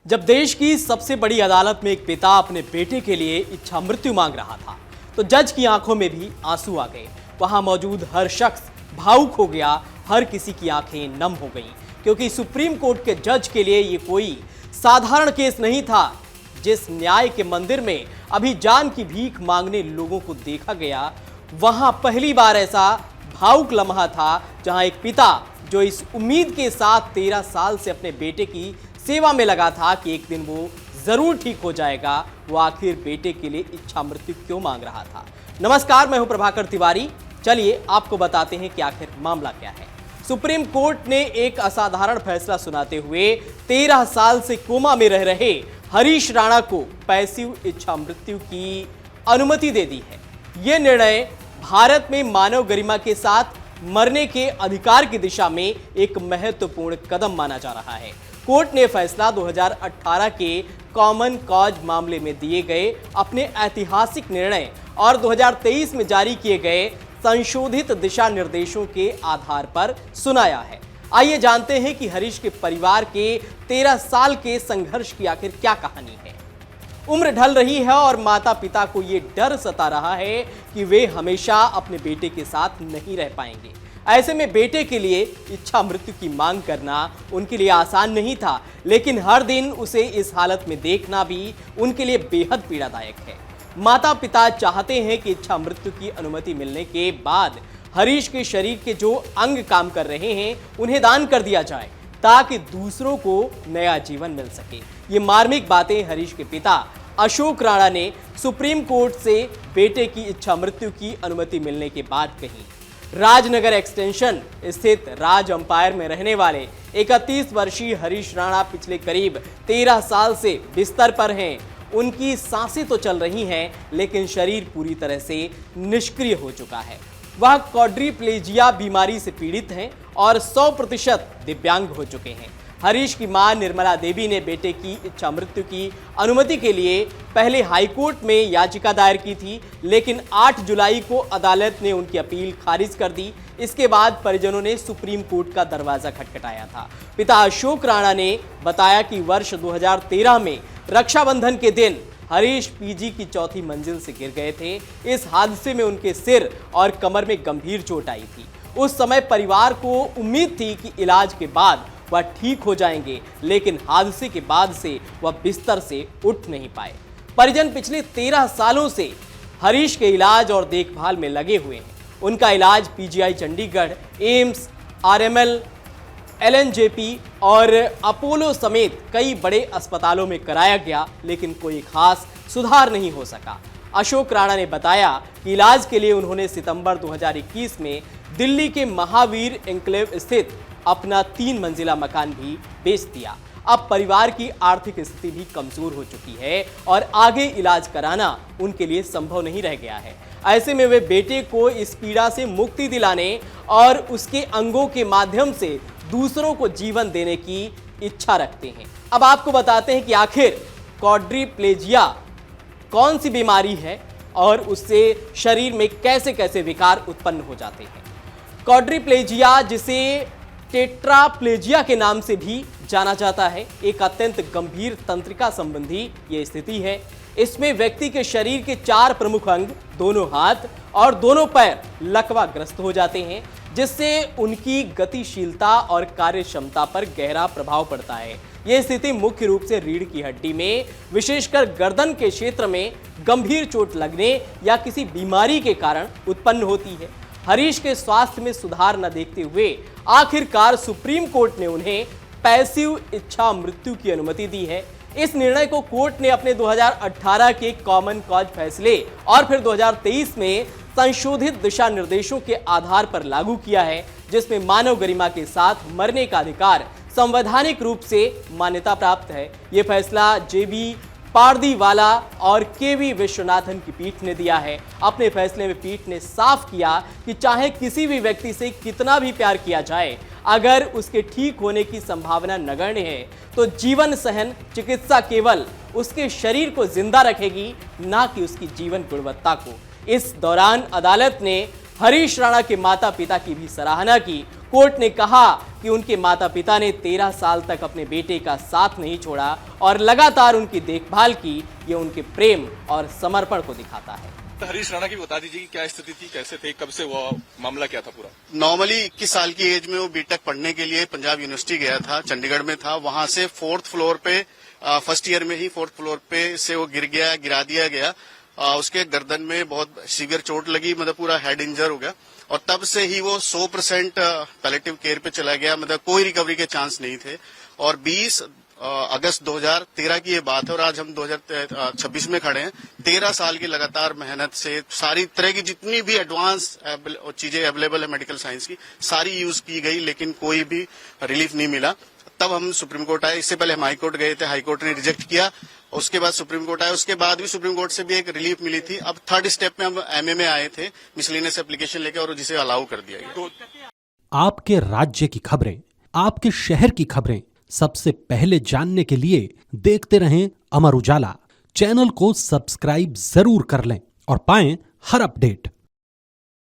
जब देश की सबसे बड़ी अदालत में एक पिता अपने बेटे के लिए इच्छा मृत्यु मांग रहा था तो जज की आंखों में भी आंसू आ गए। वहां मौजूद हर शख्स भावुक हो गया, हर किसी की आंखें नम हो गईं, क्योंकि सुप्रीम कोर्ट के जज के लिए ये कोई साधारण केस नहीं था। जिस न्याय के मंदिर में अभी जान की भीख मांगने लोगों को देखा गया, वहां पहली बार ऐसा भावुक लम्हा था जहां एक पिता जो इस उम्मीद के साथ 13 साल से अपने बेटे की सेवा में लगा था कि एक दिन वो जरूर ठीक हो जाएगा, वो आखिर बेटे के लिए इच्छा मृत्यु क्यों मांग रहा था। नमस्कार, मैं हूं प्रभाकर तिवारी। चलिए आपको बताते हैं कि आखिर मामला क्या है। सुप्रीम कोर्ट ने एक असाधारण फैसला सुनाते हुए 13 साल से कोमा में रह रहे हरीश राणा को पैसिव इच्छा मृत्यु की अनुमति दे दी है। यह निर्णय भारत में मानव गरिमा के साथ मरने के अधिकार की दिशा में एक महत्वपूर्ण कदम माना जा रहा है। कोर्ट ने फैसला 2018 के कॉमन कॉज मामले में दिए गए अपने ऐतिहासिक निर्णय और 2023 में जारी किए गए संशोधित दिशा निर्देशों के आधार पर सुनाया है। आइए जानते हैं कि हरीश के परिवार के 13 साल के संघर्ष की आखिर क्या कहानी है। उम्र ढल रही है और माता पिता को ये डर सता रहा है कि वे हमेशा अपने बेटे के साथ नहीं रह पाएंगे। ऐसे में बेटे के लिए इच्छा मृत्यु की मांग करना उनके लिए आसान नहीं था, लेकिन हर दिन उसे इस हालत में देखना भी उनके लिए बेहद पीड़ादायक है। माता पिता चाहते हैं कि इच्छा मृत्यु की अनुमति मिलने के बाद हरीश के शरीर के जो अंग काम कर रहे हैं उन्हें दान कर दिया जाए, ताकि दूसरों को नया जीवन मिल सके। ये मार्मिक बातें हरीश के पिता अशोक राणा ने सुप्रीम कोर्ट से बेटे की इच्छा मृत्यु की अनुमति मिलने के बाद कही। राजनगर एक्सटेंशन स्थित राज अंपायर में रहने वाले 31 वर्षीय हरीश राणा पिछले करीब 13 साल से बिस्तर पर हैं। उनकी सांसें तो चल रही हैं, लेकिन शरीर पूरी तरह से निष्क्रिय हो चुका है। वह क्वाड्रिप्लेजिया बीमारी से पीड़ित हैं और 100% दिव्यांग हो चुके हैं। हरीश की मां निर्मला देवी ने बेटे की इच्छा मृत्यु की अनुमति के लिए पहले हाईकोर्ट में याचिका दायर की थी, लेकिन 8 जुलाई को अदालत ने उनकी अपील खारिज कर दी। इसके बाद परिजनों ने सुप्रीम कोर्ट का दरवाजा खटखटाया था। पिता अशोक राणा ने बताया कि वर्ष 2013 में रक्षाबंधन के दिन हरीश पीजी की 4थी मंजिल से गिर गए थे। इस हादसे में उनके सिर और कमर में गंभीर चोट आई थी। उस समय परिवार को उम्मीद थी कि इलाज के बाद वह ठीक हो जाएंगे, लेकिन हादसे के बाद से वह बिस्तर से उठ नहीं पाए। परिजन पिछले 13 सालों से हरीश के इलाज और देखभाल में लगे हुए हैं। उनका इलाज PGI Chandigarh, AIIMS, RML, LNJP और अपोलो समेत कई बड़े अस्पतालों में कराया गया, लेकिन कोई खास सुधार नहीं हो सका। अशोक राणा ने बताया कि इलाज के लिए उन्होंने सितंबर 2021 में दिल्ली के महावीर एन्क्लेव स्थित अपना 3 मंजिला मकान भी बेच दिया। अब परिवार की आर्थिक स्थिति भी कमजोर हो चुकी है और आगे इलाज कराना उनके लिए संभव नहीं रह गया है। ऐसे में वे बेटे को इस पीड़ा से मुक्ति दिलाने और उसके अंगों के माध्यम से दूसरों को जीवन देने की इच्छा रखते हैं। अब आपको बताते हैं कि आखिर क्वाड्रिप्लेजिया कौन सी बीमारी है और उससे शरीर में कैसे कैसे विकार उत्पन्न हो जाते हैं। क्वाड्रिप्लेजिया, जिसे टेट्राप्लेजिया के नाम से भी जाना जाता है, एक अत्यंत गंभीर तंत्रिका संबंधी ये स्थिति है। इसमें व्यक्ति के शरीर के 4 प्रमुख अंग, दोनों हाथ और दोनों पैर लकवाग्रस्त हो जाते हैं, जिससे उनकी गतिशीलता और कार्य क्षमता पर गहरा प्रभाव पड़ता है। यह स्थिति मुख्य रूप से रीढ़ की हड्डी में, विशेषकर गर्दन के क्षेत्र में गंभीर चोट लगने या किसी बीमारी के कारण उत्पन्न होती है। हरीश के स्वास्थ्य में सुधार न देखते हुए आखिरकार सुप्रीम कोर्ट ने उन्हें पैसिव इच्छा मृत्यु की अनुमति दी है। इस निर्णय को कोर्ट ने अपने 2018 के कॉमन कॉज फैसले और फिर 2023 में संशोधित दिशा निर्देशों के आधार पर लागू किया है, जिसमें मानव गरिमा के साथ मरने का अधिकार संवैधानिक रूप से मान्यता प्राप्त है। यह फैसला जेबी पारदीवाला और केवी विश्वनाथन की पीठ ने दिया है। अपने फैसले में पीठ ने साफ किया कि चाहे किसी भी व्यक्ति से कितना भी प्यार किया जाए, अगर उसके ठीक होने की संभावना नगण्य है तो जीवन सहन चिकित्सा केवल उसके शरीर को जिंदा रखेगी, ना कि उसकी जीवन गुणवत्ता को। इस दौरान अदालत ने हरीश राणा के माता पिता की भी सराहना की। कोर्ट ने कहा कि उनके माता पिता ने 13 साल तक अपने बेटे का साथ नहीं छोड़ा और लगातार उनकी देखभाल की। ये उनके प्रेम और समर्पण को दिखाता है। हरीश राणा की बता दीजिए कि क्या स्थिति थी, कैसे थे, कब से वो मामला क्या था पूरा? नॉर्मली 21 साल की एज में वो बीटेक पढ़ने के लिए पंजाब यूनिवर्सिटी गया था, चंडीगढ़ में था। वहां से 4th फ्लोर पे फर्स्ट ईयर में ही 4th फ्लोर पे से वो गिरा दिया गया। उसके गर्दन में बहुत सीवियर चोट लगी, मतलब पूरा हेड इंजर हो गया और तब से ही वो 100% पैलेटिव केयर पे चला गया, मतलब कोई रिकवरी के चांस नहीं थे। और 20 अगस्त 2013 की ये बात है और आज हम 2026 में खड़े हैं। 13 साल की लगातार मेहनत से सारी तरह की जितनी भी एडवांस चीजें अवेलेबल है मेडिकल साइंस की, सारी यूज की गई, लेकिन कोई भी रिलीफ नहीं मिला। तब हम सुप्रीम कोर्ट आए। इससे पहले हम हाई कोर्ट गए थे, हाई कोर्ट ने रिजेक्ट किया। उसके बाद सुप्रीम कोर्ट आए, उसके बाद भी सुप्रीम कोर्ट से भी एक रिलीफ मिली थी। अब 3rd स्टेप में हम एमए में आए थे, मिसलेनियस एप्लीकेशन लेके, और जिसे अलाउ कर दिया गया। आपके राज्य की खबरें, आपके शहर की खबरें सबसे पहले जानने के लिए देखते रहें अमर उजाला। चैनल को सब्सक्राइब जरूर कर लें और पाएं हर अपडेट।